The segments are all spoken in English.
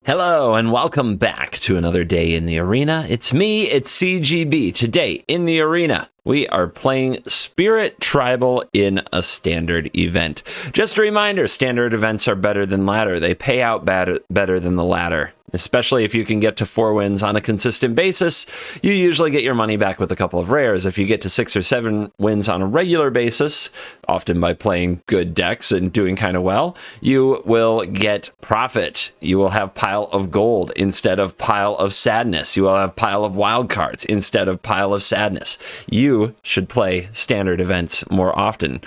Hello and welcome back to another day in the arena. It's me, it's CGB. Today in the arena, we are playing Spirit Tribal in a standard event. Just a reminder, standard events are better than ladder. They pay out better than the ladder. Especially if you can get to 4 wins on a consistent basis, you usually get your money back with a couple of rares. If you get to 6 or 7 wins on a regular basis, often by playing good decks and doing kind of well, you will get profit. You will have pile of gold instead of pile of sadness. You will have pile of wild cards instead of pile of sadness. You should play standard events more often.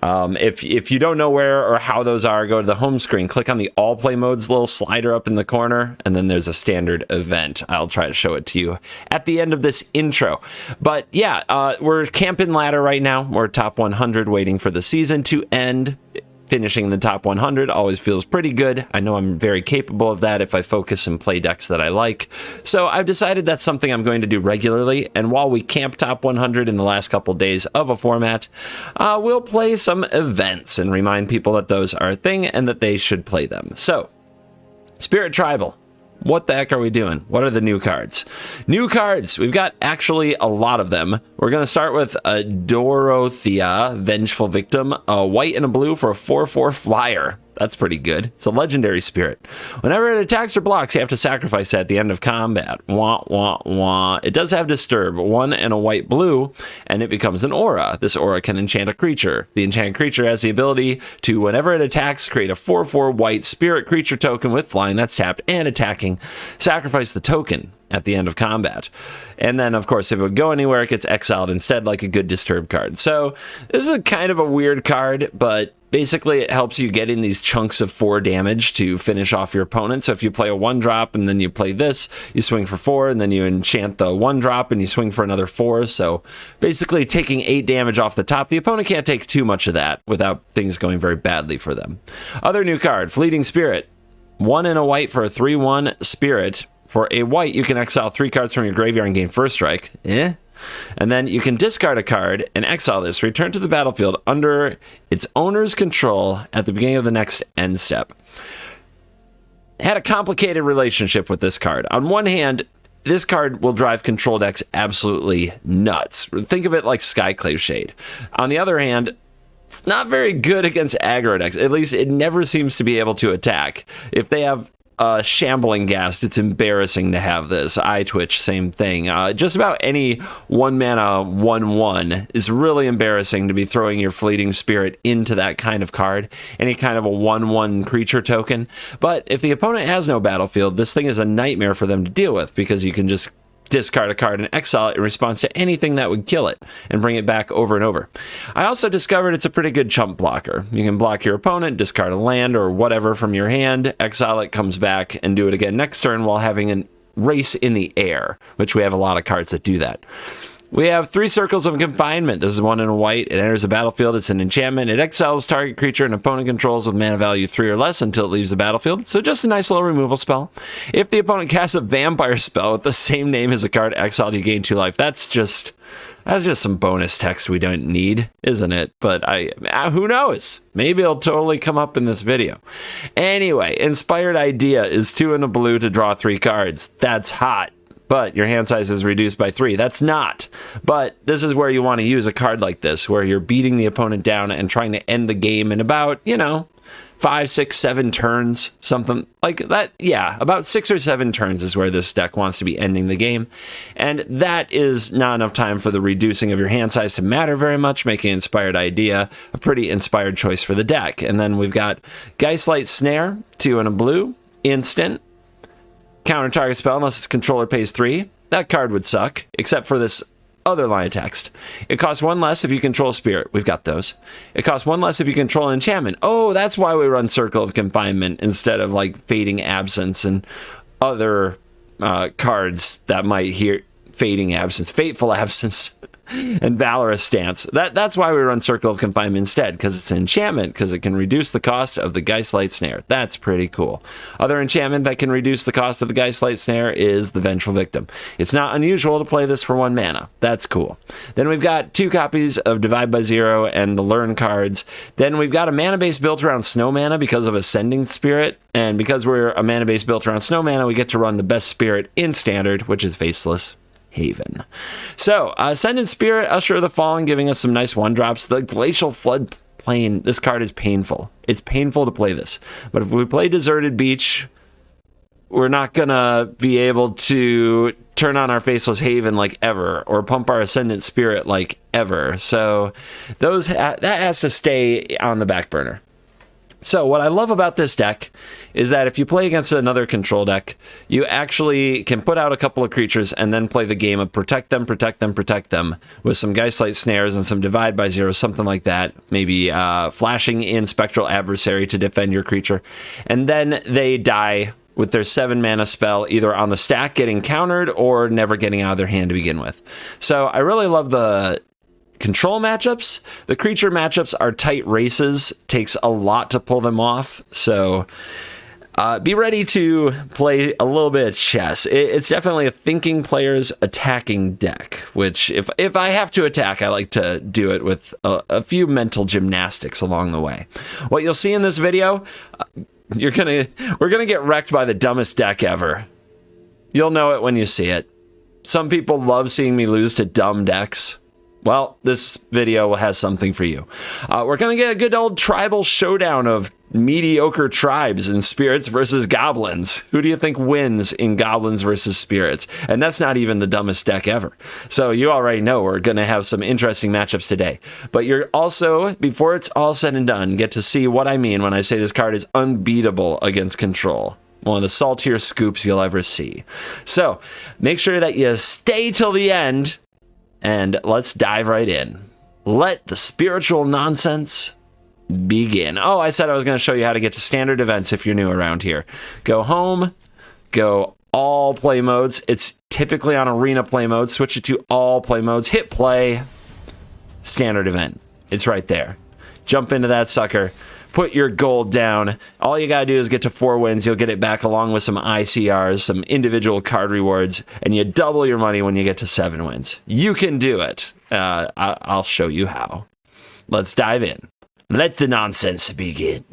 If you don't know where or how those are, go to the home screen, click on the all play modes little slider up in the corner, and then there's a standard event. I'll try to show it to you at the end of this intro. But yeah, we're camping ladder right now. We're top 100 waiting for the season to end. Finishing the top 100 always feels pretty good. I know I'm very capable of that if I focus and play decks that I like. So I've decided that's something I'm going to do regularly. And while we camp top 100 in the last couple days of a format, we'll play some events and remind people that those are a thing and that they should play them. So, Spirit Tribal. What the heck are we doing? What are the new cards? New cards! We've got actually a lot of them. We're going to start with a Dorothea, Vengeful Victim, a white and a blue for a 4/4 flyer. That's pretty good. It's a legendary spirit. Whenever it attacks or blocks, you have to sacrifice it at the end of combat. Wah, wah, wah. It does have Disturb, 1 and a white blue, and it becomes an aura. This aura can enchant a creature. The enchanted creature has the ability to, whenever it attacks, create a 4/4 white spirit creature token with flying that's tapped and attacking. Sacrifice the token at the end of combat. And then, of course, if it would go anywhere, it gets exiled instead, like a good Disturb card. So this is a kind of a weird card, but basically it helps you get in these chunks of 4 damage to finish off your opponent. So if you play a 1-drop and then you play this, you swing for 4, and then you enchant the 1-drop and you swing for another 4. So basically taking 8 damage off the top. The opponent can't take too much of that without things going very badly for them. Other new card, Fleeting Spirit. 1 and a white for a 3/1 spirit. For a white, you can exile 3 cards from your graveyard and gain first strike. And then you can discard a card and exile this. Return to the battlefield under its owner's control at the beginning of the next end step. Had a complicated relationship with this card. On one hand, this card will drive control decks absolutely nuts. Think of it like Skyclave Shade. On the other hand, it's not very good against aggro decks. At least it never seems to be able to attack. If they have Shambling Ghast, it's embarrassing to have this. Eye Twitch, same thing. Just about any 1-mana 1/1 is really embarrassing to be throwing your Fleeting Spirit into that kind of card. Any kind of a 1/1 creature token. But if the opponent has no battlefield, this thing is a nightmare for them to deal with, because you can just discard a card and exile it in response to anything that would kill it and bring it back over and over. I also discovered it's a pretty good chump blocker. You can block your opponent, discard a land or whatever from your hand, exile it, comes back, and do it again next turn while having a race in the air, which we have a lot of cards that do that. We have 3 Circles of Confinement. This is 1 in a white. It enters the battlefield. It's an enchantment. It exiles target creature an opponent controls with mana value 3 or less until it leaves the battlefield. So just a nice little removal spell. If the opponent casts a vampire spell with the same name as the card exiled, you gain 2 life. That's just some bonus text we don't need, isn't it? But who knows? Maybe it'll totally come up in this video. Anyway, Inspired Idea is 2 in a blue to draw 3 cards. That's hot. But your hand size is reduced by 3. That's not. But this is where you want to use a card like this, where you're beating the opponent down and trying to end the game in about, 5, 6, 7 turns, something like that. Yeah, about 6 or 7 turns is where this deck wants to be ending the game. And that is not enough time for the reducing of your hand size to matter very much, making Inspired Idea a pretty inspired choice for the deck. And then we've got Geistlight Snare, 2 in a blue, instant. Counter target spell unless its controller pays 3. That card would suck, except for this other line of text. It costs 1 less if you control Spirit. We've got those. It costs 1 less if you control an enchantment. Oh, that's why we run Circle of Confinement instead of like Fading Absence and other cards that might hear Fading Absence. Fateful Absence. and Valorous Stance. That's why we run Circle of Confinement instead, because it's an enchantment, because it can reduce the cost of the Geistlight Snare. That's pretty cool. Other enchantment that can reduce the cost of the Geistlight Snare is the Vengeful Victim. It's not unusual to play this for 1 mana. That's cool. Then we've got 2 copies of Divide by Zero and the Learn cards. Then we've got a mana base built around Snow Mana because of Ascending Spirit, and because we're a mana base built around Snow Mana, we get to run the best spirit in Standard, which is Faceless Haven. So, Ascendant Spirit, Usher of the Fallen, giving us some nice 1-drops. The Glacial Floodplain, this card is painful. It's painful to play this. But if we play Deserted Beach, we're not gonna be able to turn on our Faceless Haven like ever, or pump our Ascendant Spirit like ever. So, that has to stay on the back burner. So what I love about this deck is that if you play against another control deck, you actually can put out a couple of creatures and then play the game of protect them with some Geistlight Snares and some Divide by Zero, something like that. Maybe flashing in Spectral Adversary to defend your creature. And then they die with their 7 mana spell either on the stack getting countered or never getting out of their hand to begin with. So I really love the control matchups. The creature matchups are tight races. Takes a lot to pull them off. So be ready to play a little bit of chess. It's definitely a thinking player's attacking deck, which if I have to attack, I like to do it with a few mental gymnastics along the way. What you'll see in this video, we're gonna get wrecked by the dumbest deck ever. You'll know it when you see it. Some people love seeing me lose to dumb decks. Well, this video has something for you. We're going to get a good old tribal showdown of mediocre tribes and spirits versus goblins. Who do you think wins in goblins versus spirits? And that's not even the dumbest deck ever. So you already know we're going to have some interesting matchups today. But you're also, before it's all said and done, get to see what I mean when I say this card is unbeatable against control. One of the saltier scoops you'll ever see. So make sure that you stay till the end. And let's dive right in. Let the spiritual nonsense begin. Oh, I said I was going to show you how to get to standard events if you're new around here. Go home, go all play modes. It's typically on arena play mode. Switch it to all play modes. Hit play. Standard event. It's right there. Jump into that sucker. Put your gold down. All you gotta do is get to 4 wins. You'll get it back along with some ICRs, some individual card rewards, and you double your money when you get to 7 wins. You can do it. I'll show you how. Let's dive in. Let the nonsense begin.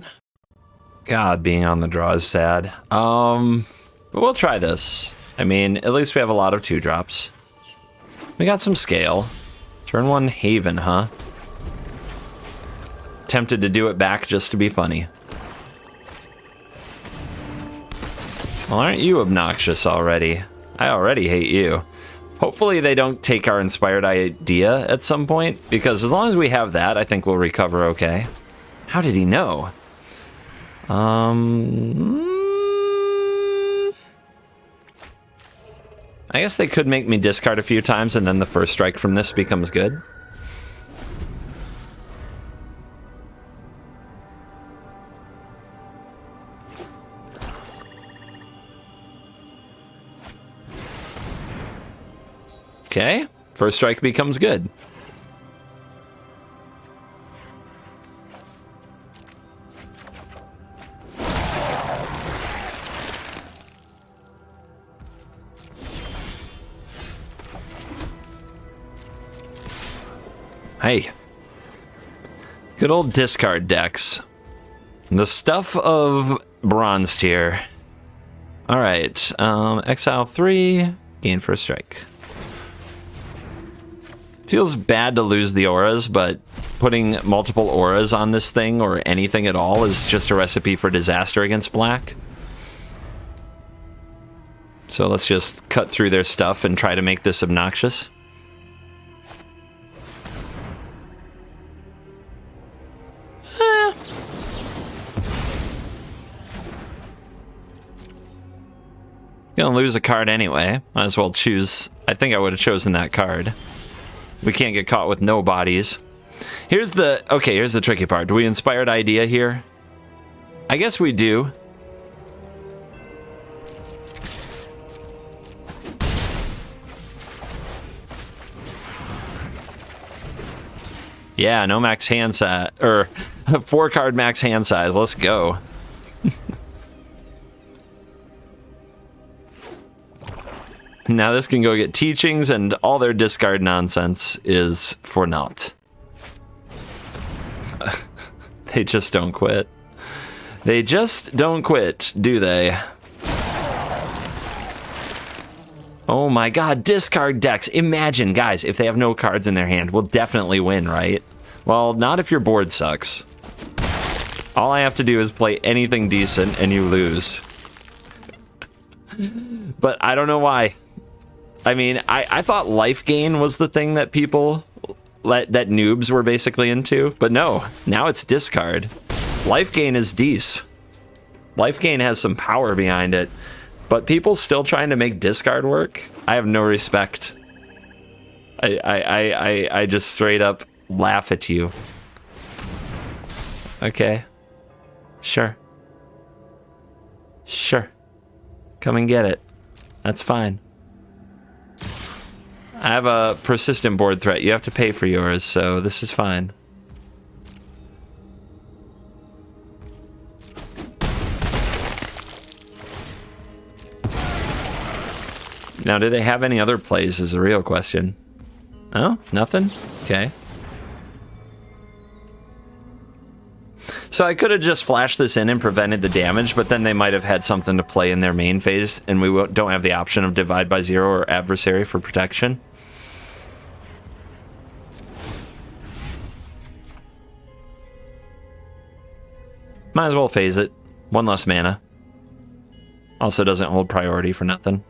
God, being on the draw is sad. But we'll try this. I mean, at least we have a lot of 2-drops. We got some scale. Turn 1 Haven, huh? Tempted to do it back just to be funny. Well, aren't you obnoxious already? I already hate you. Hopefully they don't take our inspired idea at some point, because as long as we have that, I think we'll recover okay. How did he know? I guess they could make me discard a few times and then the first strike from this becomes good. Okay, first strike becomes good. Hey, good old discard decks. The stuff of bronze tier. All right, exile 3, gain first strike. Feels bad to lose the auras, but putting multiple auras on this thing or anything at all is just a recipe for disaster against black. So let's just cut through their stuff and try to make this obnoxious. Gonna lose a card anyway. Might as well choose. I think I would have chosen that card. We can't get caught with no bodies. Here's the tricky part. Do we inspired idea here? I guess we do. Yeah, no max hand size, or 4-card max hand size. Let's go. Now this can go get teachings, and all their discard nonsense is for naught. They just don't quit. They just don't quit, do they? Oh my god, discard decks. Imagine, guys, if they have no cards in their hand, we'll definitely win, right? Well, not if your board sucks. All I have to do is play anything decent and you lose. But I don't know why. I mean, I thought life gain was the thing that people, that noobs were basically into. But no, now it's discard. Life gain is dece. Life gain has some power behind it. But people still trying to make discard work? I have no respect. I just straight up laugh at you. Okay. Sure. Sure. Come and get it. That's fine. I have a persistent board threat. You have to pay for yours, so this is fine. Now, do they have any other plays is the real question. Oh, nothing? Okay. So I could have just flashed this in and prevented the damage, but then they might have had something to play in their main phase, and we don't have the option of Divide by Zero or Adversary for protection. Might as well phase it. 1 less mana. Also doesn't hold priority for nothing.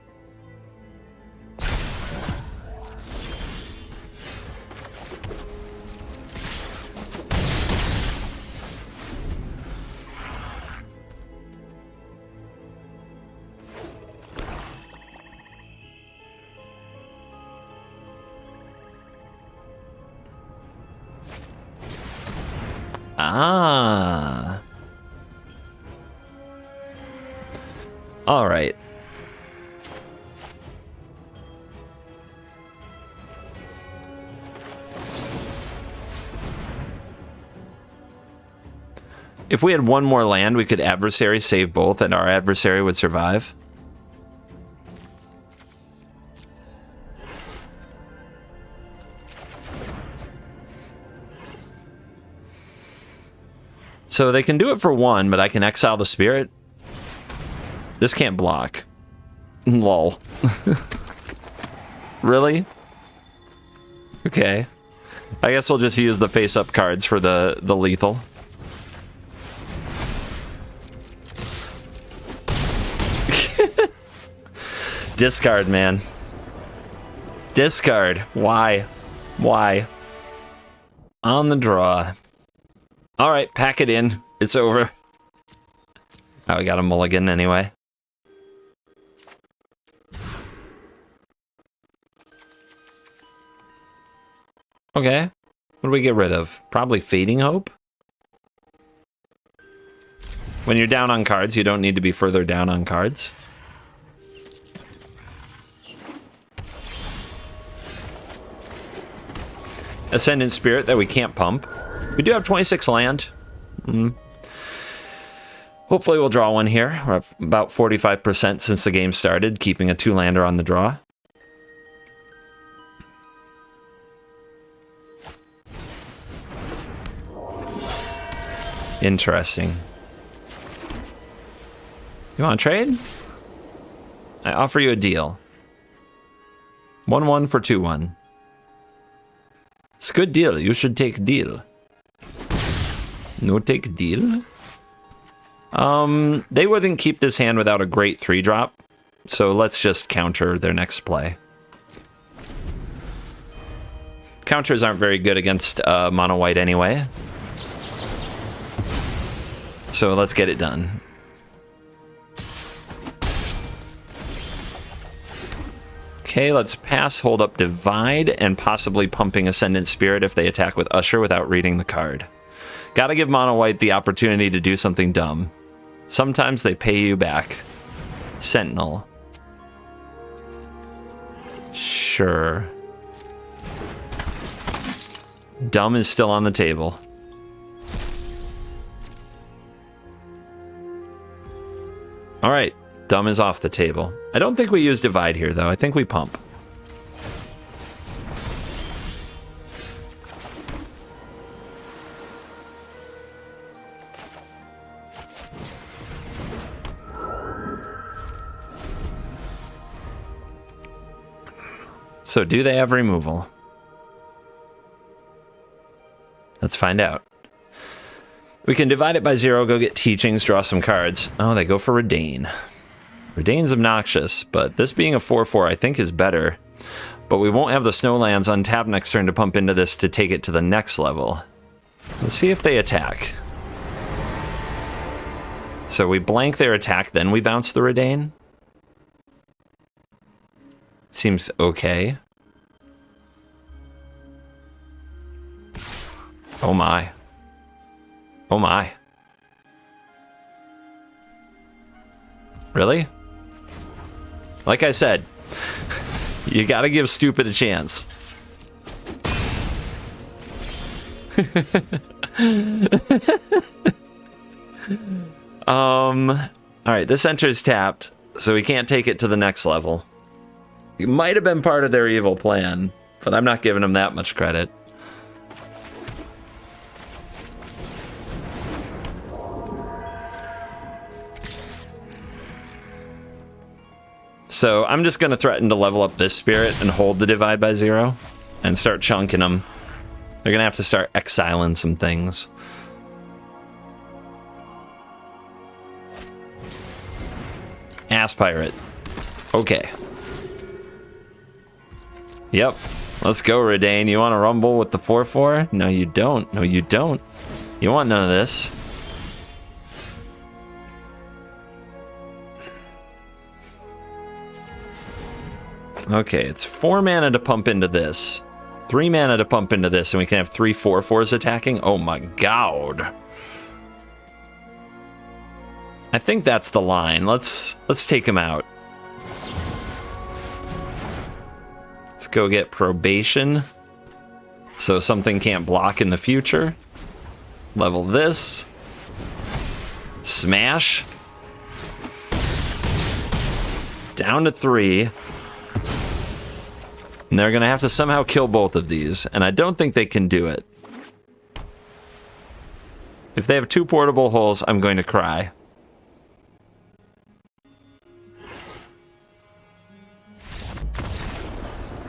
Ah. All right. If we had one more land, we could adversary save both, and our adversary would survive. So they can do it for 1, but I can exile the spirit. This can't block. Lol. Really? Okay. I guess we'll just use the face-up cards for the lethal. Discard, man. Discard. Why? Why? On the draw. All right, pack it in. It's over. Oh, we got a mulligan anyway. Okay. What do we get rid of? Probably Fading Hope? When you're down on cards, you don't need to be further down on cards. Ascendant Spirit that we can't pump. We do have 26 land. Hopefully we'll draw one here. We're at about 45% since the game started, keeping a 2-lander on the draw. Interesting. You want to trade? I offer you a deal. 1-1 for 2-1. It's a good deal. You should take deal. No take deal? They wouldn't keep this hand without a great 3-drop. So let's just counter their next play. Counters aren't very good against mono white anyway. So let's get it done. Okay, let's pass, hold up Divide, and possibly pumping Ascendant Spirit if they attack with Usher without reading the card. Gotta give mono white the opportunity to do something dumb. Sometimes they pay you back. Sentinel. Sure. Dumb is still on the table. All right, dumb is off the table. I don't think we use divide here, though. I think we pump. So do they have removal? Let's find out. We can divide it by 0, go get teachings, draw some cards. Oh, they go for Redain. Redain's obnoxious, but this being a 4/4 I think is better. But we won't have the snowlands untapped next turn to pump into this to take it to the next level. Let's see if they attack. So we blank their attack, then we bounce the Redain. Seems okay. Oh my. Oh my. Really? Like I said, you gotta give stupid a chance. Alright, this enters tapped, so we can't take it to the next level. It might have been part of their evil plan, but I'm not giving them that much credit. So I'm just going to threaten to level up this spirit and hold the divide by 0 and start chunking them. They're going to have to start exiling some things. Ass pirate. Okay. Yep. Let's go, Redain. You want to rumble with the 4/4? No, you don't. No, you don't. You want none of this. Okay, it's 4 mana to pump into this. 3 mana to pump into this, and we can have 3 4/4s attacking? Oh my god. I think that's the line. Let's take him out. Let's go get probation. So something can't block in the future. Level this. Smash. Down to 3. And they're going to have to somehow kill both of these, and I don't think they can do it. If they have 2 portable holes, I'm going to cry.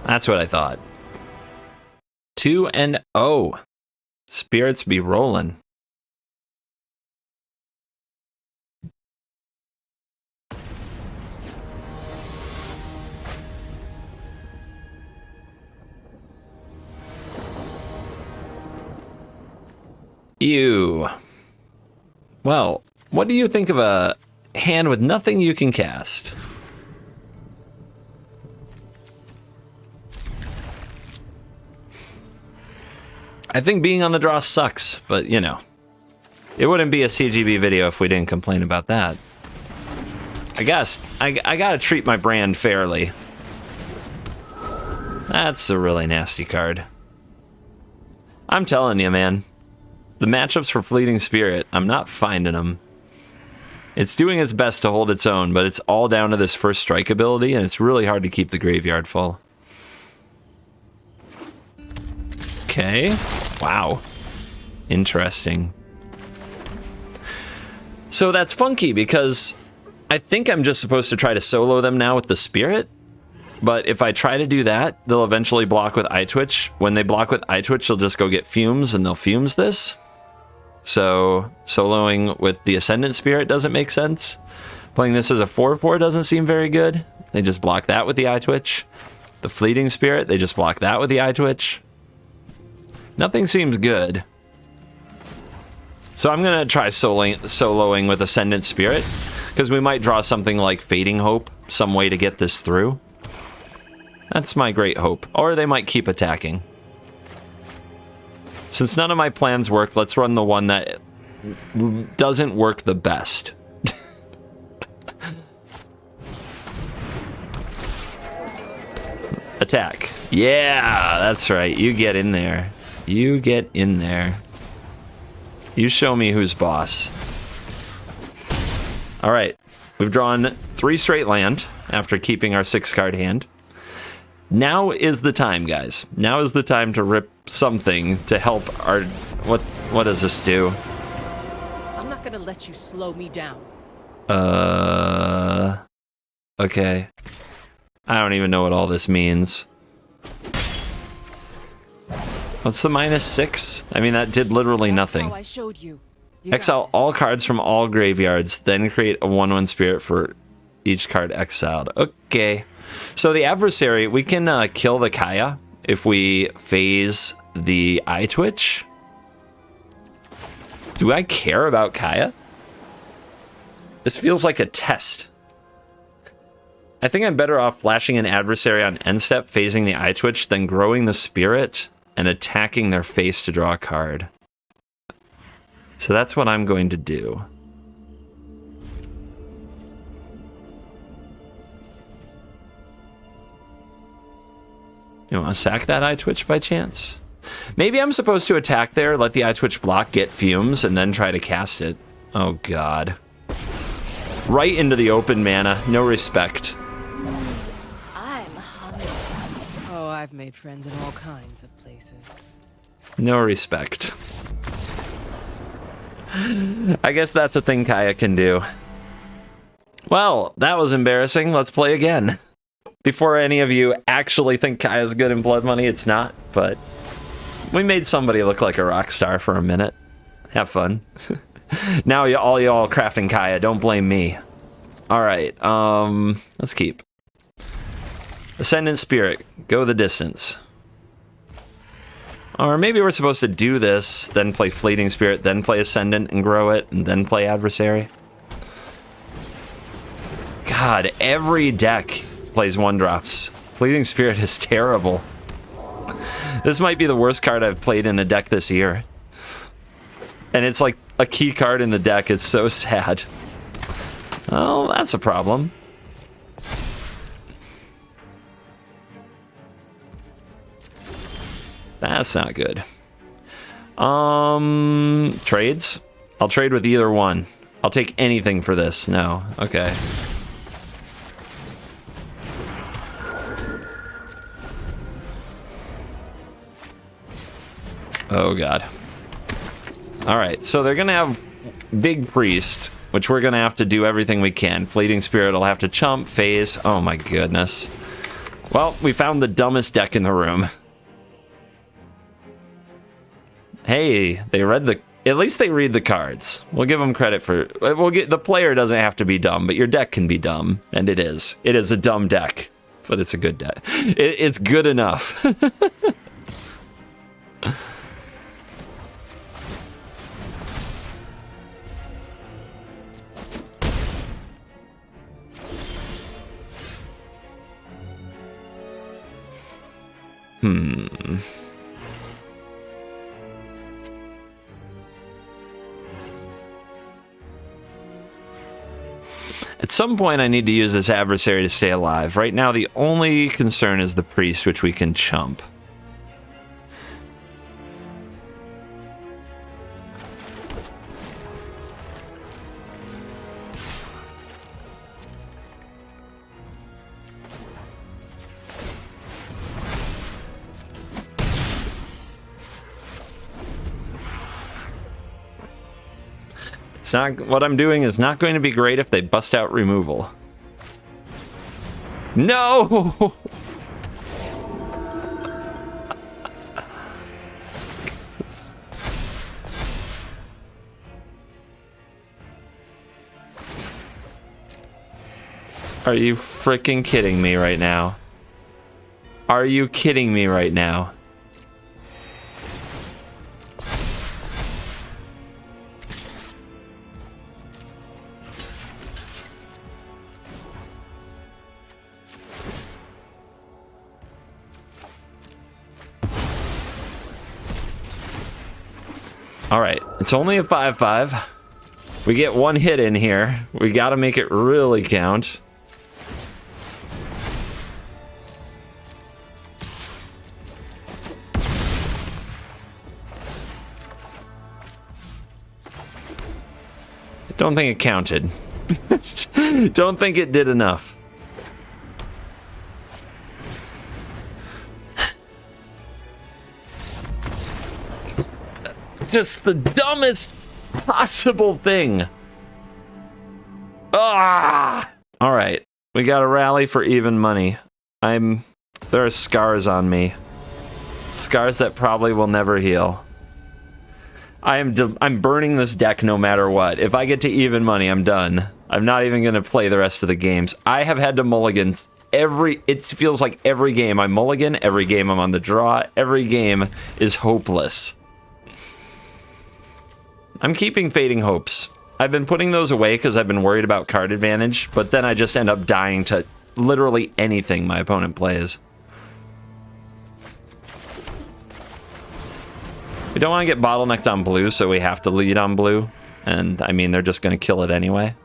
That's what I thought. 2-0. Spirits be rolling. Ew. Well, what do you think of a hand with nothing you can cast? I think being on the draw sucks, but you know. It wouldn't be a CGB video if we didn't complain about that. I guess I gotta treat my brand fairly. That's a really nasty card. I'm telling you, man. The matchups for Fleeting Spirit, I'm not finding them. It's doing its best to hold its own, but it's all down to this first strike ability, and it's really hard to keep the graveyard full. Okay. Wow. Interesting. So that's funky, because I think I'm just supposed to try to solo them now with the Spirit, but if I try to do that, they'll eventually block with Eye Twitch. When they block with Eye Twitch, they'll just go get Fumes, and they'll Fumes this. So, soloing with the Ascendant Spirit doesn't make sense. Playing this as a 4/4 doesn't seem very good. They just block that with the Eye Twitch. The Fleeting Spirit, they just block that with the Eye Twitch. Nothing seems good. So I'm going to try soloing with Ascendant Spirit, because we might draw something like Fading Hope, some way to get this through. That's my great hope. Or they might keep attacking. Since none of my plans worked, let's run the one that doesn't work the best. Attack. Yeah, that's right. You get in there. You get in there. You show me who's boss. All right. We've drawn 3 straight land after keeping our 6-card hand. Now is the time, guys. Now is the time to rip something to help our... What does this do? I'm not gonna let you slow me down. Okay. I don't even know what all this means. What's the -6? I mean, that did literally nothing. I showed you. Exile all cards from all graveyards, then create a 1/1 spirit for each card exiled. Okay. So the adversary, we can kill the Kaya if we phase the Eye Twitch. Do I care about Kaya? This feels like a test. I think I'm better off flashing an adversary on end step, phasing the Eye Twitch, than growing the spirit and attacking their face to draw a card. So that's what I'm going to do. You want to sack that Eye Twitch by chance? Maybe I'm supposed to attack there, let the Eye Twitch block, get fumes, and then try to cast it. Oh god. Right into the open mana, no respect. I'm hungry. Oh, I've made friends in all kinds of places. No respect. I guess that's a thing Kaya can do. Well, that was embarrassing. Let's play again. Before any of you actually think Kaya's good in Blood Money, it's not, but we made somebody look like a rock star for a minute. Have fun. Now all y'all crafting Kaya, don't blame me. Alright, let's keep. Ascendant Spirit, go the distance. Or maybe we're supposed to do this, then play Fleeting Spirit, then play Ascendant and grow it, and then play Adversary. God, every deck plays 1-drops. Fleeting Spirit is terrible. This might be the worst card I've played in a deck this year. And it's like a key card in the deck. It's so sad. Oh, that's a problem. That's not good. Trades? I'll trade with either one. I'll take anything for this. No. Okay. Oh god. Alright, so they're gonna have Big Priest, which we're gonna have to do everything we can. Fleeting Spirit will have to chump, phase. Oh my goodness. Well, we found the dumbest deck in the room. Hey, they read the... At least they read the cards. We'll give them credit for... The player doesn't have to be dumb, but your deck can be dumb. And it is. It is a dumb deck, but it's a good deck. It's good enough. At some point, I need to use this adversary to stay alive. Right now, the only concern is the priest, which we can chump. It's not, what I'm doing is not going to be great if they bust out removal. No! Are you freaking kidding me right now? Are you kidding me right now? Alright, it's only a 5/5. We get one hit in here. We gotta make it really count. Don't think it counted. Don't think it did enough. Just the dumbest possible thing. Ah! All right, we got a rally for even money. There are scars on me. Scars that probably will never heal. I'm burning this deck no matter what. If I get to even money, I'm done. I'm not even going to play the rest of the games. I have had to mulligan it feels like every game I mulligan, every game I'm on the draw, every game is hopeless. I'm keeping Fading Hopes. I've been putting those away because I've been worried about card advantage, but then I just end up dying to literally anything my opponent plays. We don't want to get bottlenecked on blue, so we have to lead on blue. And, I mean, they're just going to kill it anyway.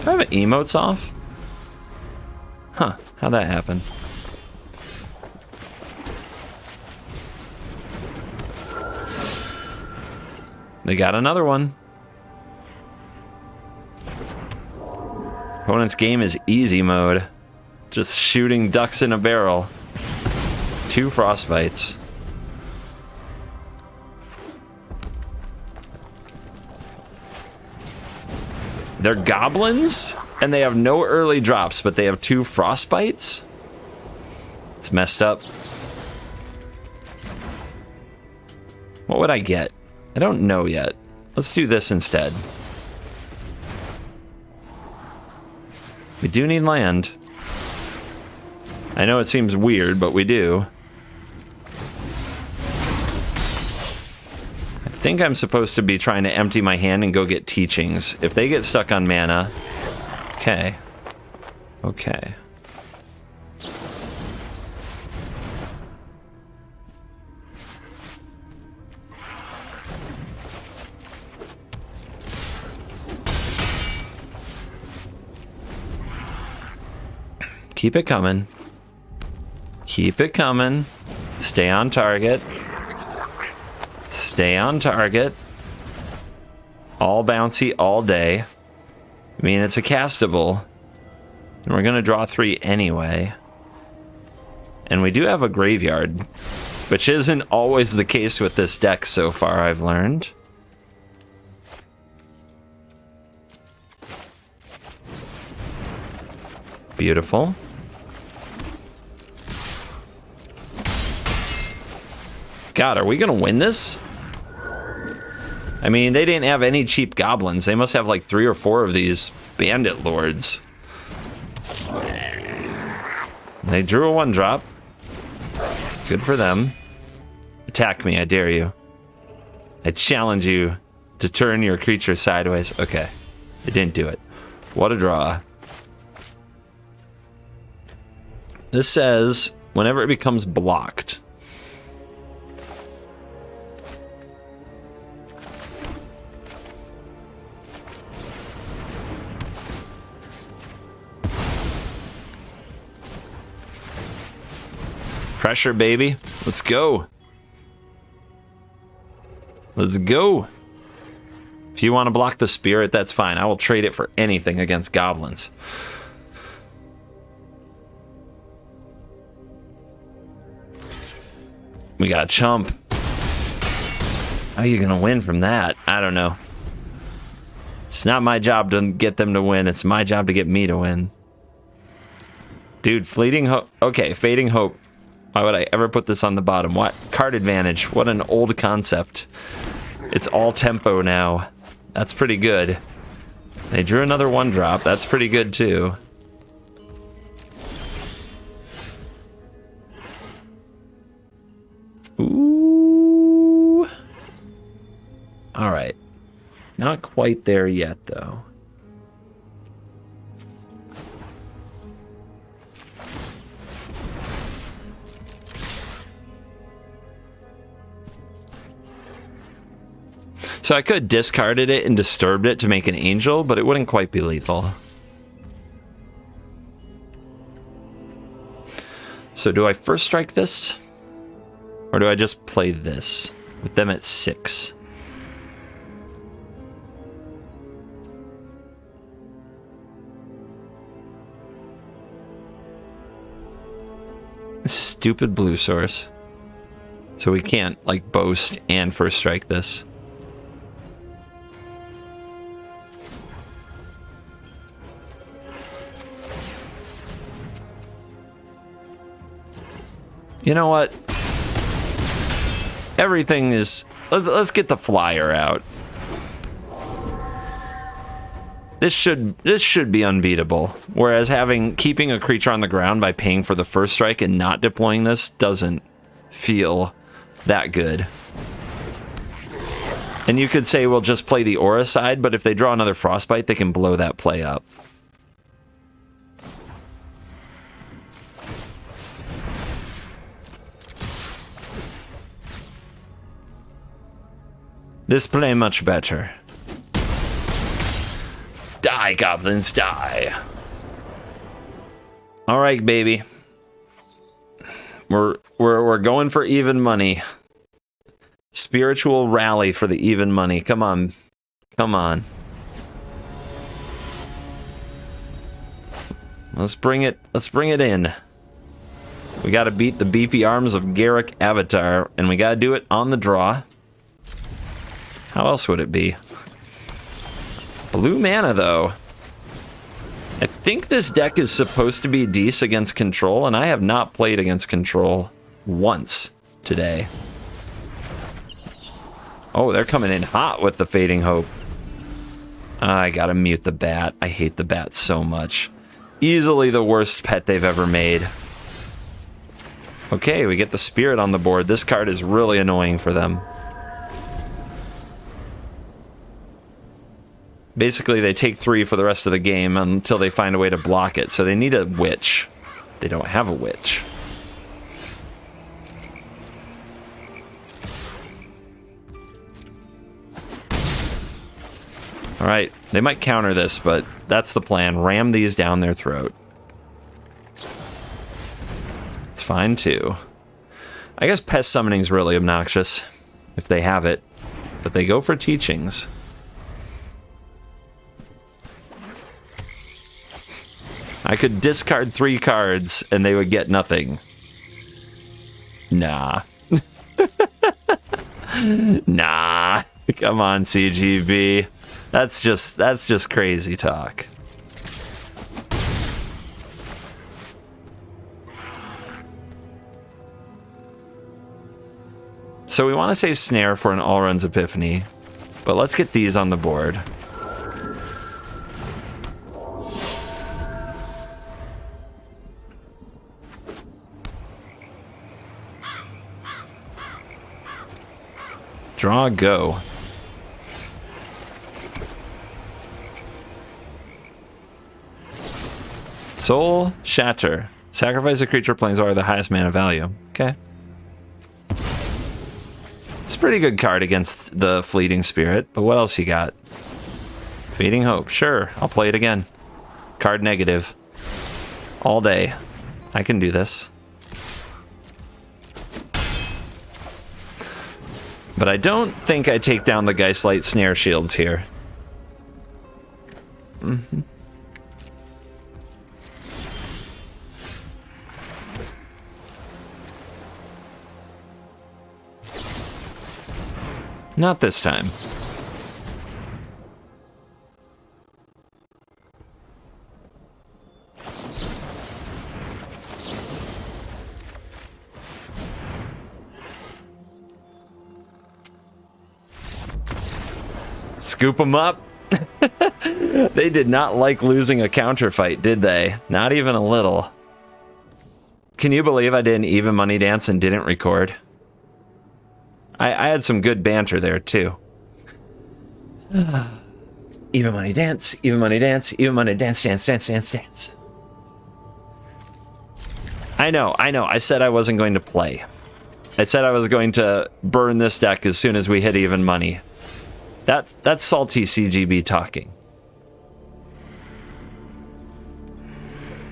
Do I have emotes off? Huh, how'd that happen? They got another one. Opponent's game is easy mode. Just shooting ducks in a barrel. 2 frostbites. They're goblins, and they have no early drops, but they have 2 frostbites? It's messed up. What would I get? I don't know yet. Let's do this instead. We do need land. I know it seems weird, but we do. I think I'm supposed to be trying to empty my hand and go get teachings. If they get stuck on mana... Okay. Okay. Keep it coming. Keep it coming. Stay on target. Stay on target. All bouncy all day. I mean, it's a castable. And we're going to draw 3 anyway. And we do have a graveyard, which isn't always the case with this deck so far, I've learned. Beautiful. God, are we gonna win this? I mean, they didn't have any cheap goblins. They must have like 3 or 4 of these bandit lords. They drew a 1-drop. Good for them. Attack me, I dare you. I challenge you to turn your creature sideways. Okay, they didn't do it. What a draw. This says, whenever it becomes blocked. Pressure, baby. Let's go. Let's go. If you want to block the spirit, that's fine. I will trade it for anything against goblins. We got chump. How are you going to win from that? I don't know. It's not my job to get them to win. It's my job to get me to win. Dude, fleeting hope. Okay, fading hope. Why would I ever put this on the bottom? What? Card advantage. What an old concept. It's all tempo now. That's pretty good. They drew another 1-drop. That's pretty good too. Ooh. All right. Not quite there yet, though. So I could have discarded it and disturbed it to make an angel, but it wouldn't quite be lethal. So do I first strike this? Or do I just play this with them at 6? Stupid blue source. So we can't, like, boast and first strike this. You know what? Everything is... Let's get the flyer out. This should be unbeatable. Whereas keeping a creature on the ground by paying for the first strike and not deploying this doesn't feel that good. And you could say we'll just play the aura side, but if they draw another frostbite, they can blow that play up. This play much better. Die, goblins, die. All right, baby. We're going for even money. Spiritual rally for the even money. Come on. Come on. Let's bring it in. We got to beat the beefy arms of Garrick Avatar, and we got to do it on the draw. How else would it be? Blue mana, though. I think this deck is supposed to be decent against control, and I have not played against control once today. Oh, they're coming in hot with the Fading Hope. I gotta mute the bat. I hate the bat so much. Easily the worst pet they've ever made. Okay, we get the Spirit on the board. This card is really annoying for them. Basically, they take 3 for the rest of the game until they find a way to block it. So they need a Witch. They don't have a Witch. Alright, they might counter this, but that's the plan. Ram these down their throat. It's fine, too. I guess Pest Summoning's really obnoxious, if they have it. But they go for Teachings. I could discard 3 cards and they would get nothing. Nah. Nah. Come on, CGB. That's just crazy talk. So we want to save Snare for an All-Runs Epiphany, but let's get these on the board. Draw, go. Soul Shatter. Sacrifice a creature planeswalker the highest mana value. Okay. It's a pretty good card against the Fleeting Spirit, but what else you got? Fading Hope. Sure, I'll play it again. Card negative. All day. I can do this. But I don't think I take down the Geistlight Snare Shields here. Mm-hmm. Not this time. Scoop them up. They did not like losing a counterfight, did they? Not even a little. Can you believe I did an even money dance and didn't record? I had some good banter there, too. Even money dance, even money dance, even money dance, dance, dance, dance, dance. I know. I said I wasn't going to play. I said I was going to burn this deck as soon as we hit even money. That's salty CGB talking.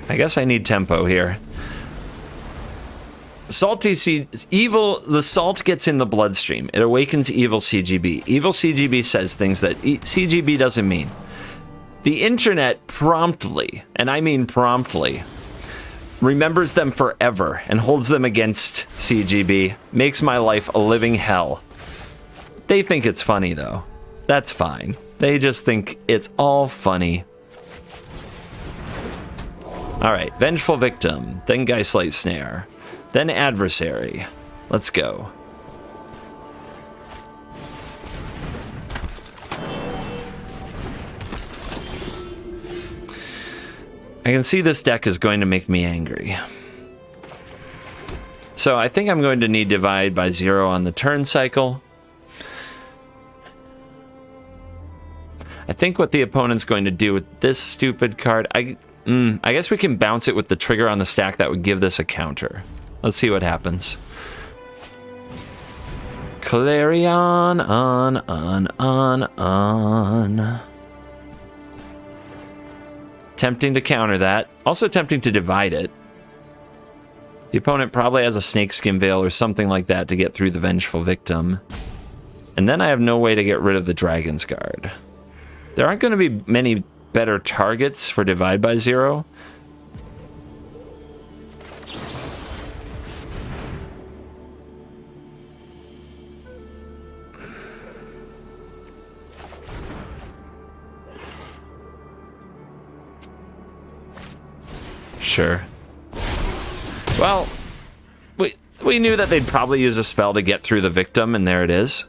I guess I need tempo here. the salt gets in the bloodstream. It awakens evil CGB. Evil CGB says things that CGB doesn't mean. The internet promptly, and I mean promptly, remembers them forever and holds them against CGB. Makes my life a living hell. They think it's funny, though. That's fine. They just think it's all funny. Alright, Vengeful Victim, then Geistlight Snare, then Adversary. Let's go. I can see this deck is going to make me angry. So I think I'm going to need Divide by 0 on the turn cycle. I think what the opponent's going to do with this stupid card... I guess we can bounce it with the trigger on the stack that would give this a counter. Let's see what happens. Clarion on. Tempting to counter that. Also tempting to divide it. The opponent probably has a Snakeskin Veil or something like that to get through the Vengeful Victim. And then I have no way to get rid of the Dragon's Guard. There aren't going to be many better targets for Divide by 0. Sure. Well, we knew that they'd probably use a spell to get through the victim, and there it is.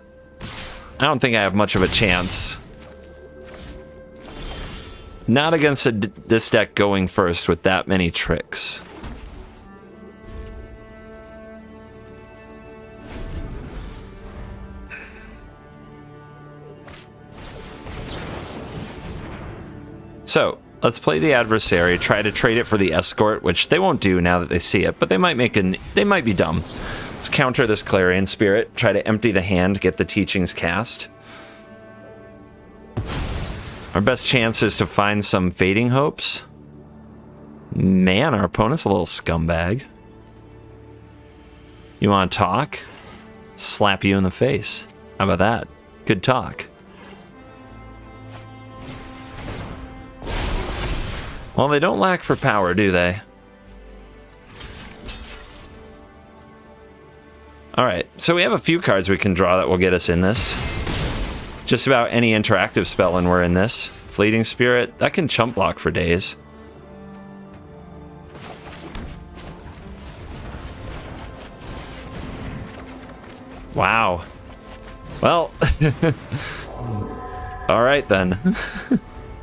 I don't think I have much of a chance. Not against this deck going first with that many tricks. So, let's play the Adversary, try to trade it for the Escort, which they won't do now that they see it, but they might be dumb. Let's counter this Clarion Spirit, try to empty the hand, get the Teachings cast. Our best chance is to find some Fading Hopes. Man, our opponent's a little scumbag. You want to talk? Slap you in the face. How about that? Good talk. Well, they don't lack for power, do they? Alright, so we have a few cards we can draw that will get us in this. Just about any interactive spell and we're in this. Fleeting Spirit, that can chump block for days. Wow. Well, alright then.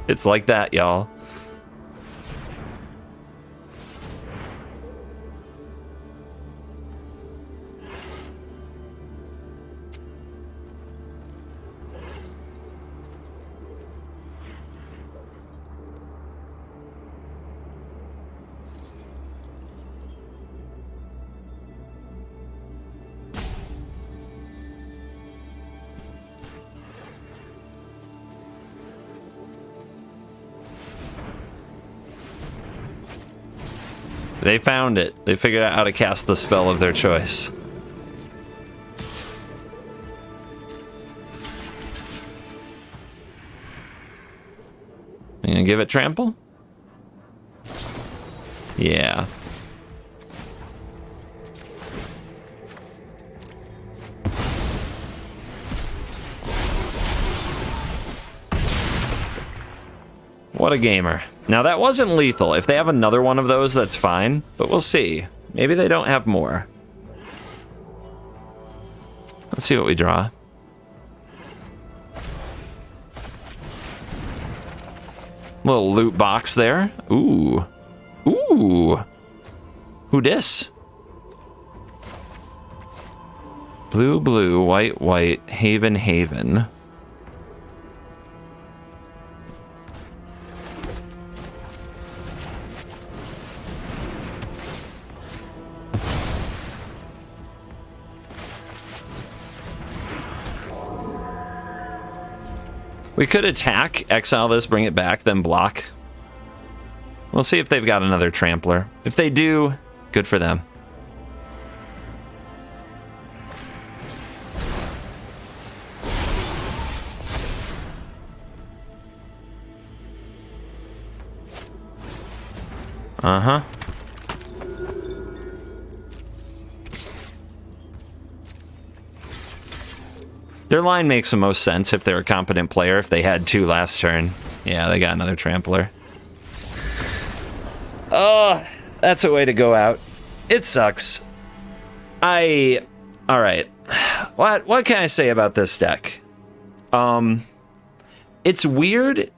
It's like that, y'all. They found it. They figured out how to cast the spell of their choice. You gonna give it trample? Yeah. What a gamer. Now that wasn't lethal. If they have another one of those, that's fine, but we'll see. Maybe they don't have more. Let's see what we draw. Little loot box there. Ooh. Ooh. Who dis? Blue, blue, white, white, Haven, Haven. We could attack, exile this, bring it back, then block. We'll see if they've got another Trampler. If they do, good for them. Uh-huh. Their line makes the most sense if they're a competent player. If they had 2 last turn. Yeah, they got another Trampler. Oh, that's a way to go out. It sucks. Alright. What can I say about this deck? It's weird.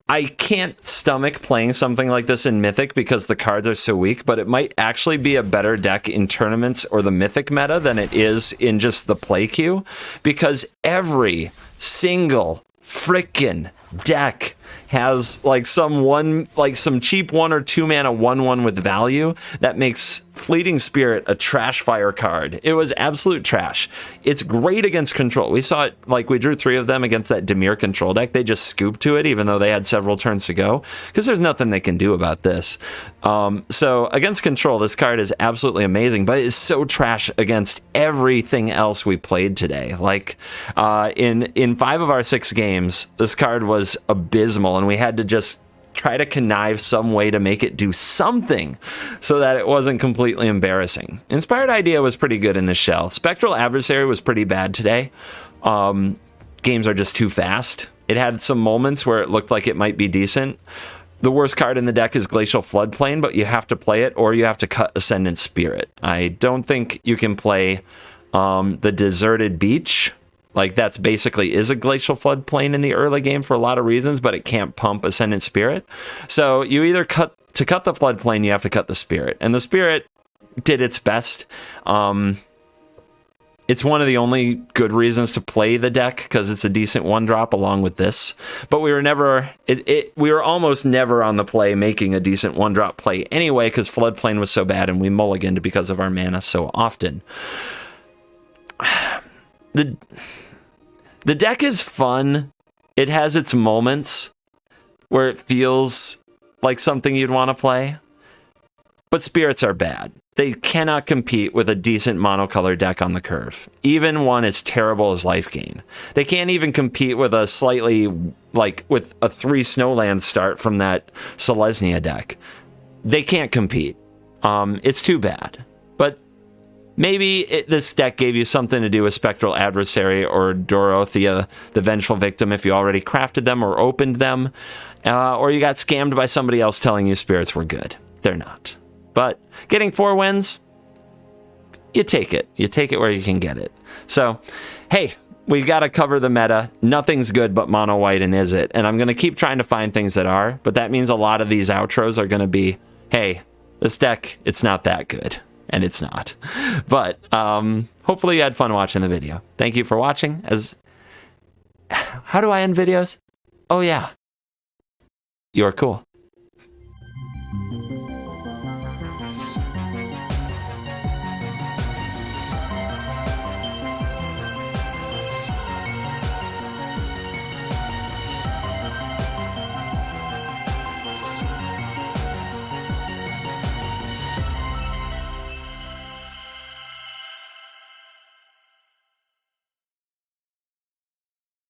I can't stomach playing something like this in Mythic because the cards are so weak, but it might actually be a better deck in tournaments or the Mythic meta than it is in just the play queue, because every single frickin' deck has like some cheap 1 or 2 mana 1/1 with value that makes Fleeting Spirit a trash fire card. It was absolute trash. It's great against control. We saw it, like, we drew 3 of them against that Dimir control deck. They just scooped to it even though they had several turns to go, because there's nothing they can do about this. So against control, this card is absolutely amazing, but it's so trash against everything else we played today. Like, in 5 of our 6 games, this card was abysmal, and we had to just try to connive some way to make it do something so that it wasn't completely embarrassing. Inspired Idea was pretty good in the shell. Spectral Adversary was pretty bad today. Games are just too fast. It had some moments where it looked like it might be decent. The worst card in the deck is Glacial Floodplain, but you have to play it or you have to cut Ascendant Spirit. I don't think you can play the Deserted Beach. Like, that's basically is a Glacial Floodplain in the early game for a lot of reasons, but it can't pump Ascendant Spirit. So you either cut the Floodplain, you have to cut the Spirit. And the Spirit did its best. It's one of the only good reasons to play the deck, because it's a decent 1-drop along with this. But we were almost never on the play making a decent 1-drop play anyway, because Floodplain was so bad and we mulliganed because of our mana so often. The deck is fun. It has its moments where it feels like something you'd want to play. But spirits are bad. They cannot compete with a decent monocolor deck on the curve, even one as terrible as Life Gain. They can't even compete with a slightly, with a 3 Snowland start from that Selesnya deck. They can't compete. It's too bad. But maybe this deck gave you something to do with Spectral Adversary or Dorothea, the Vengeful Victim, if you already crafted them or opened them, or you got scammed by somebody else telling you spirits were good. They're not. But getting 4 wins, you take it. You take it where you can get it. So, hey, we've got to cover the meta. Nothing's good but mono white and is it? And I'm going to keep trying to find things that are, but that means a lot of these outros are going to be, hey, this deck, it's not that good. And it's not. But hopefully you had fun watching the video. Thank you for watching. How do I end videos? Oh, yeah. You're cool.